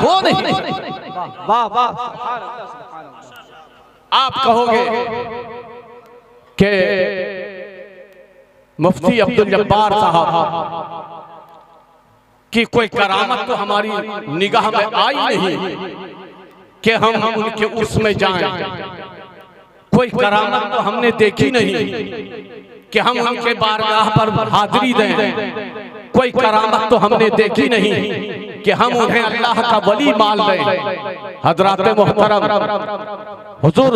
हो नहीं। वाह वाह, आप कहोगे कि मुफ्ती अब्दुल जब्बार साहब की कोई करामत तो हमारी निगाह में आई नहीं कि हम उनके उसमें जाएं। कोई करामत तो हमने देखी नहीं कि हम उनके बारगाह पर हाजिरी दें। कोई करामत तो हमने देखी नहीं कि हम उन्हें अल्लाह का वली मान लें। हजरात मोहतरम हुजूर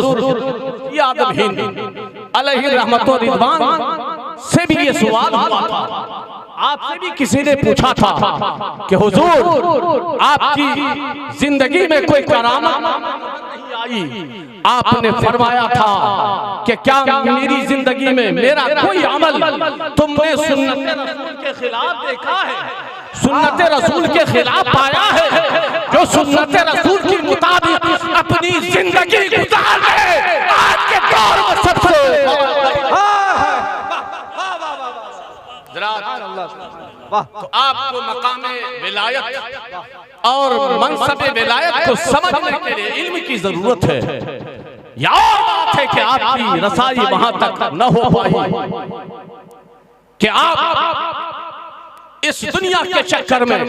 आदम हिंद अलैहि रहमत व रिज़वान से भी ये सवाल हुआ था, आपसे भी किसी ने पूछा था कि हुजूर आपकी जिंदगी में कोई करामत नहीं आई। आपने फरमाया था कि क्या मेरी जिंदगी में मेरा कोई अमल तुमने सुन्नत रसूल के खिलाफ देखा है, सुन्नत रसूल के खिलाफ पाया है? जो सुन्नत रसूल के मुताबिक अपनी जिंदगी गुजार ले आज के दौर में सबसे तो आपको मकामे विलायत और मनसब विलायत को समझने के लिए इल्म की जरूरत है। या बात है कि आपकी रसाई वहां तक न हो पाई कि आप इस दुनिया के चक्कर में,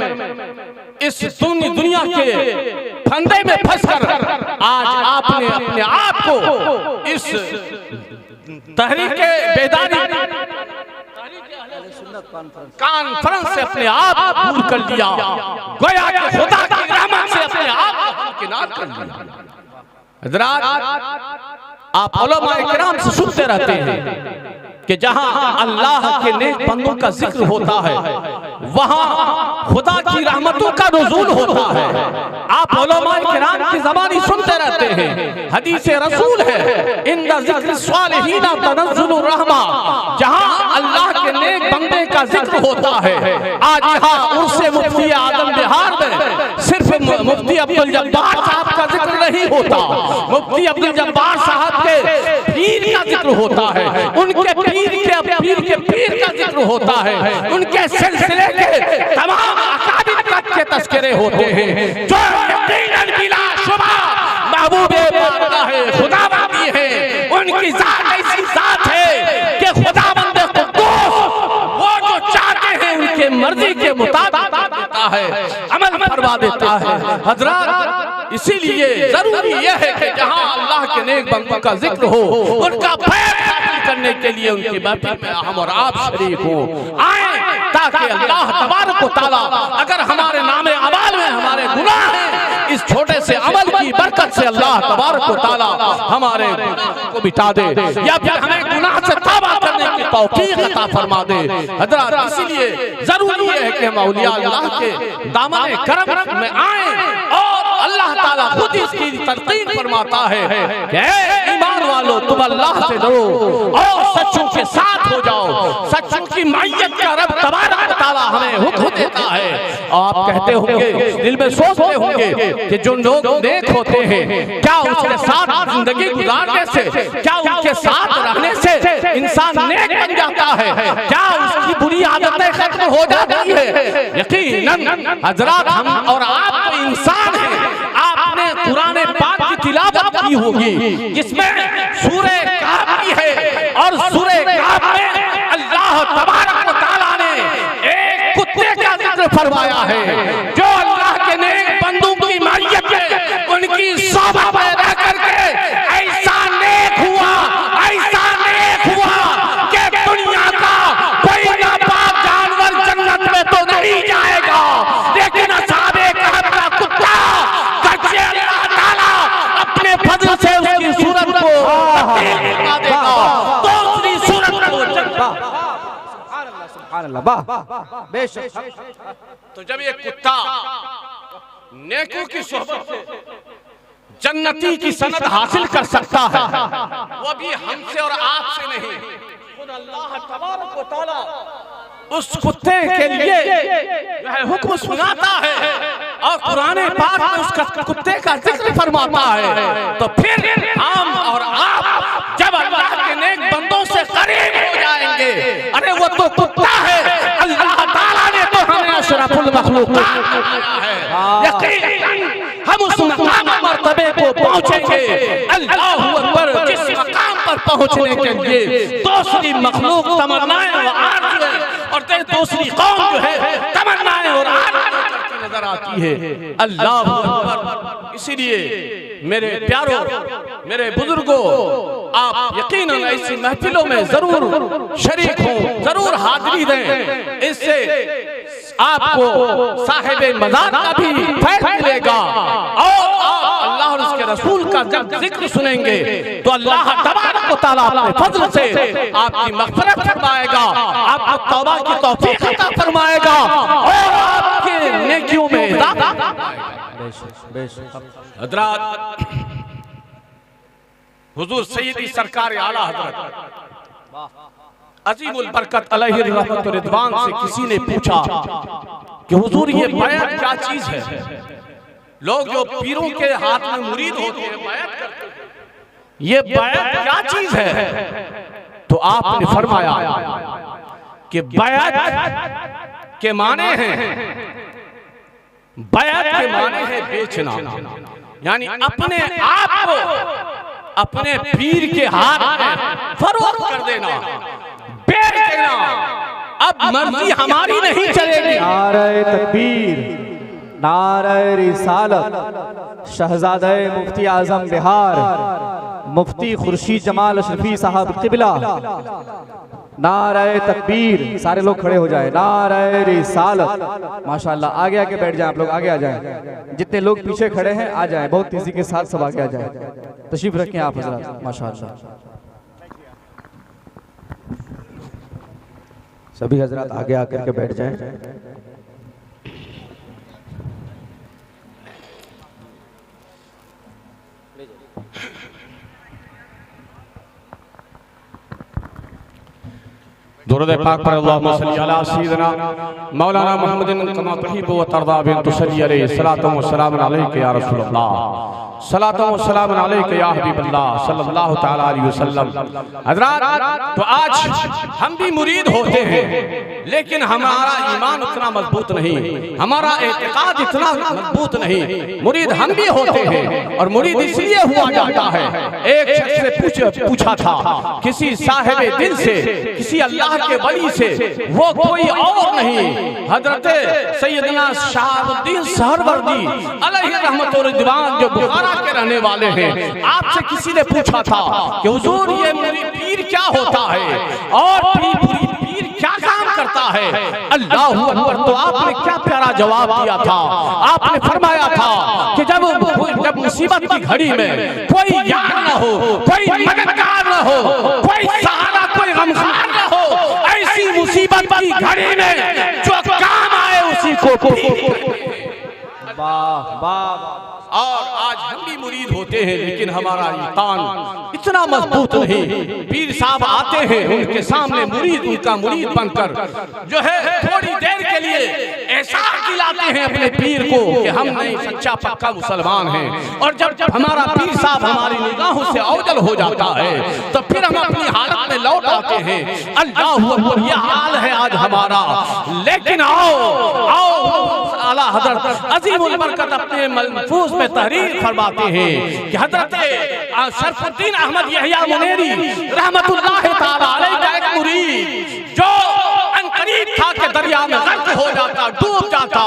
इस दुनिया के फंदे में फंसकर आज आपने अपने आप को इस तहरीक बेदारी कॉन्फ्रेंस से अपने आप दूर कर लिया, गोया कि खुदा की रहमत से अपने आप को किनार कर लिया। हज़रात, आप उलमाए किराम से सुनते रहते हैं कि जहां अल्लाह के नेक बंदों का जिक्र होता है वहां खुदा की रहमतों का नुज़ूल होता है। आप उलमाए किराम की ज़बानी सुनते रहते हैं, हदीस रसूल है इंदा ज़िक्र स्वालिहीन तनज़्ज़ुलुर रहमा। जहां अल्लाह के नेक बंदे का जिक्र होता है, आज यहाँ उर्से मुफ्ती आदम बिहार में सिर्फ मुफ्ती अब्दुल जब्बार साहब का जिक्र नहीं होता, मुफ्ती अब्दुल जब्बार साहब के पीर का जिक्र होता है, उनके पीर के पीर का जिक्र होता है, उनके सिलसिले के तमाम अकाबिर के तस्करे होते हैं जो यकीनन बिला शुबा महबूबे बारगाह खुदावंदी है। उनकी जात ऐसी जात है कि खुदावंद कुद्दूस वो जो चाहते हैं उनके मर्जी के मुताबिक देता है, अमल फरमा देता है। हजरत, इसीलिए जरूरी यह है कि जहां अल्लाह के नेक बंदों का जिक्र हो उनका फैज़ हासिल करने के लिए उनकी महफिल में हम और आप शरीक हो आए, ताकि अल्लाह तबारक व तआला अगर हमारे नामे अमाल में हमारे गुनाह हैं, इस छोटे से अमल की बरकत से अल्लाह तबारक व तआला हमारे गुनाह को मिटा दे या फिर हमें गुनाह से तौबा करने की तौफीक अता फरमा दे। हज़रत, इसीलिए जरूरी है कि हम औलिया अल्लाह के दामन करम में आए और अल्लाह ताला खुद इसकी तरकीब फरमाता है कि ईमान वालों तुम अल्लाह से डरो और सच्चों के साथ हो जाओ। सच्चों की मायत का रब तबारक व तआला हमें हुक्म देता है। आप कहते होंगे, दिल में सोचते होंगे कि जो लोग नेक होते हैं क्या उसके साथ जिंदगी गुजारने से, क्या उनके साथ रहने से इंसान नेक बन जाता है, क्या उसकी बुरी आदतें खत्म हो जाती है? यकीनन हजरात, हम और आप तो इंसान हैं। आपने कुरान पाक की तिलावत की होगी जिसमें सूरे कहफ की है और सूरे कहफ में अल्लाह तबारक व तआला ने एक कुत्ते का जिक्र फरमाया है जो अल्लाह के नेक बंदों की मायत में उनकी सोबत में रह करके ऐसा नेक हुआ कि दुनिया का कोई नापाक जानवर जन्नत में तो नहीं जाएगा, लेकिन असहाबे कहफ का कुत्ता अल्लाह ताला अपने फजल से उसकी सूरत को तब्दील कर देगा, दूसरी सूरत को। सुभान अल्लाह, बेशक। तो जब ये कुत्ता नेकों की सोहबत से जन्नती की सनद हासिल कर सकता है, वो भी हमसे और आपसे नहीं, खुद अल्लाह तबारक व तआला उस कुत्ते के लिए जो है हुक्म सुनाता है और कुरान पाक में उस कुत्ते का जिक्र फरमाता है, तो फिर हम और आप जब अल्लाह के नेक बंदों से करीब हो जाएंगे, अरे वो तो कुत्ता है, अल्लाह ताला ने तो हमें अशरफुल मखलूकात बनाया है। यकीनन पहुंचने के लिए दूसरी मखलूक तमन्नाएं और आरज़ुएं और दूसरी कौम जो है तमन्नाएं और आरज़ुएं करती नजर आती है। अल्लाह अकबर। इसीलिए मेरे प्यारों, मेरे बुजुर्गों, आप यकीनन ऐसी महफिलों में जरूर शरीक हों, जरूर हाजिरी दें। इससे आपको साहिबे मज़ार का भी फैज़ मिलेगा और आप अल्लाह और उसके रसूल का जब जिक्र सुनेंगे तो अल्लाह तबारक व तआला अपने फजल से आपकी मग़फ़िरत फरमाएगा, आपको तौबा की तौफीक अता फरमाएगा और आपके नेकियों में इज़ाफ़ा फरमाएगा। हज़रात, हुजूर सैयदी सरकार आला हज़रत अज़ीमुल बरकत अलैहि रहमत व रिदवान से किसी ने पूछा कि हुजूर ये बैत क्या चीज है? लोग जो पीरों के हाथ में मुरीद होते हैं बैत करते हैं, ये बैत क्या चीज है? तो आपने फरमाया कि बैत के माने हैं, बैत के माने हैं बेचना, यानी अपने आप को अपने पीर के हाथ में फरोख्त कर देना, बेच देना। अब मर्जी हमारी नहीं चलेगी। नारे तकबीर, नारे रिसालत, शहजादे मुफ्ती आजम बिहार मुफ्ती खुर्शीद जमाल अशरफी साहब क़िबला, नारे तकबीर। सारे लोग खड़े हो जाए। नारे रिसालत। माशाल्लाह, आगे आके बैठ जाएं आप लोग, आगे आ जाएं। जितने लोग पीछे खड़े हैं आ जाएं, बहुत तेजी के साथ सब आगे आ जाएं। तशरीफ रखें आप हज़रात। माशाल्लाह, सभी हज़रात आगे आकर के बैठ जाएं। दुरूद पाक पर अल्लाहुम्मा सल्ली अला सय्यिदिना मौलाना मुहम्मदिन कमा तुहिब्बु व तर्दा बिन तुसल्ली अलैहि सलातु व सलाम अलैका या रसूलल्लाह, सलातु व सलाम अलैका या हबीबल्लाह सल्लल्लाहु तआला अलैहि वसल्लम। हज़रात, तो आज हम भी मुरीद होते हैं, लेकिन हमारा ईमान उतना मजबूत नहीं, हमारा एतिकाद इतना मजबूत नहीं। मुरीद हम भी होते हैं और मुरीद इसलिए हुआ जाता है। एक शख्स से पूछा था किसी साहिब दिल से, किसी अल्लाह के वली से, वो कोई और नहीं हजरत सैयदना शहाबुद्दीन सहरवर्दी अलैहि रहमत व रिदवान जो बुखारा के रहने वाले हैं। आपसे किसी ने पूछा था कि हुजूर ये मेरी पीर क्या होता है और पीर क्या काम करता है? अल्लाहु अकबर। तो आपने क्या प्यारा जवाब दिया था। आपने फरमाया था कि जब मुसीबत की घड़ी में कोई यार न हो, कोई मददगार न हो, कोई सहारा, कोई गमखार न हो, ऐसी मुसीबत की घड़ी में जो काम आए उसी को वाह वाह। और आज हम भी मुरीद होते हैं, लेकिन हमारा ईमान इतना मजबूत नहीं। पीर साहब आते हैं, उनके सामने मुरीद, उनका मुरीद बनकर जो है थोड़ी देर के लिए एहसास दिलाते हैं अपने पीर को कि हम नहीं सच्चा पक्का मुसलमान हैं। और जब हमारा पीर साहब हमारी निगाहों से ओझल हो जाता है तो फिर हम अपनी हालत में लौट आते हैं। अल्लाह अकबर, यह हाल है आज हमारा। लेकिन आओ आला हज़रत अज़ीमुल बरकत अपने मलफूज में तहरीर फरमाते हैं कि हज़रत शरफुद्दीन अहमद यहया मुनेरी रहमतुल्लाह ताला अलैह का एक मुरीद जो अनकरीब था कि दरिया में गर्क हो जाता, डूब जाता,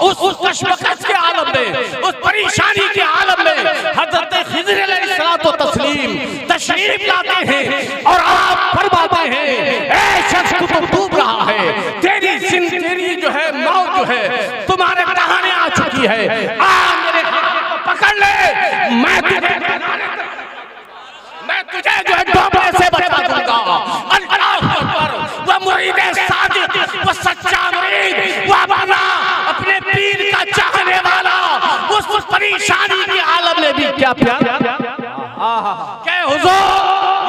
उस कश्मकश के आलम में, उस परेशानी के आलम में हज़रत खिज़र अलैहिस्सलातु तस्लीम तशरीफ लाते हैं और आप फरमाते हैं, ऐ शख्स तू डूब रहा है, तेरी जो है मौत जो है तुम्हारे दहाने आ चुकी है, आ मेरे हाथ को पकड़ ले, मैं तुझे जो है डूबने से बचा दूंगा। अल्लाहु अकबर। वह मुरीद सादिक, वह सच्चा मुरीद, वह अपने पीर का चाहने वाला उस परेशानी के आलम में भी क्या प्यार क्या हुजूर,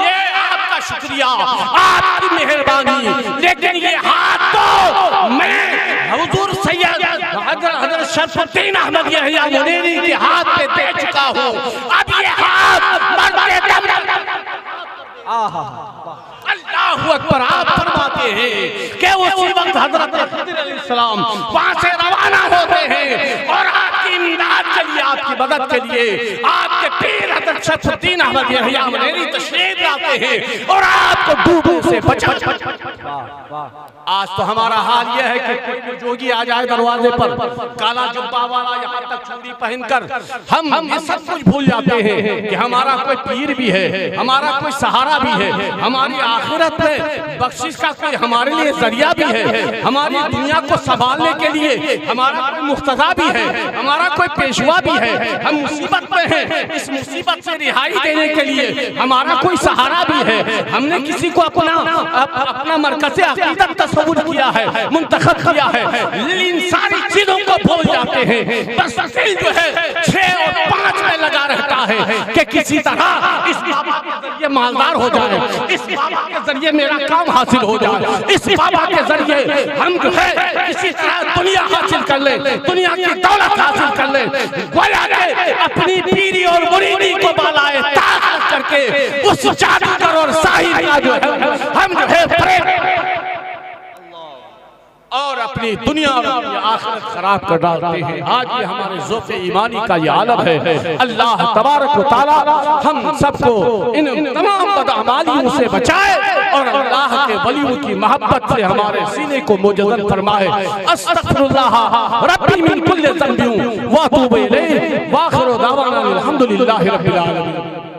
ये आपका शुक्रिया, आपकी मेहरबानी, लेकिन ये हाथ तो मैं हुजूर सैयद हज़रत शरफुद्दीन अहमद यहया मुनेरी के हाथ पे दे चुका हूँ। अब ये हाथ मरते दम अल्लाहु अकबर। आप फरमाते हैं कि उसी वक्त हज़रत खिज़र अलैहिस्सलाम वहाँ से रवाना होते हैं और आपकी इमदाद इमदाद के लिए, आपकी मदद के लिए आपके पीर हज़रत शमसुद्दीन अहमद यहया मनेरी तशरीफ लाते हैं और आपको डूबने से बचा। आज तो हमारा हाल यह है कि कोई भी जोगी आ जाए दरवाजे पर, काला जुब्बा वाला, यहाँ तक चूड़ी पहनकर, हम ये सब कुछ भूल जाते हैं कि हमारा कोई पीर भी है, हमारा कोई सहारा भी है, हमारी आखिरत में बख्शिश का कोई हमारे लिए जरिया भी है, हमारी दुनिया को संभालने के लिए हमारा कोई मुख्तदा भी है, हमारा कोई पेशवा भी है। हम मुसीबत में हैं, इस मुसीबत से रिहाई देने के लिए हमारा कोई सहारा भी है। हमने किसी को अपना मरकज़े अक़ीदत तस्वुर किया है, मुंतखब किया है, इन सारी चीजों को भूल जाते हैं। बस दिल जो है 6 और 5 में लगा रहता है कि किसी तरह इस बाबा के जरिए मालदार हो जाए, इस बाबा के जरिए मेरा काम हासिल हो जाए, इस बाबा के जरिए हम जो है किसी तरह दुनिया हासिल कर ले, दुनिया की दौलत हासिल कर ले। गोया के अपनी पीरी और मुरीदी को बालाए ताक़त करके उस जादूगर और साहिर का जो है हम जो है प्रेम और अपनी दुनिया और अपनी आखिरत खराब कर डालते हैं। आज ये हमारे ज़ौक़ ईमानी का ये आलम है। अल्लाह तबारक व तआला हम सबको इन तमाम बदअमालियों से बचाए और अल्लाह के वलियों की मोहब्बत से हमारे सीने को मुजद्दद फरमाए। अस्तग़फिरुल्लाह रब्बी मिन कुल्लि ज़ंबिन व अतूबु इलैहि व आखिरु दावाना अल्हम्दुलिल्लाहि रब्बिल आलमीन।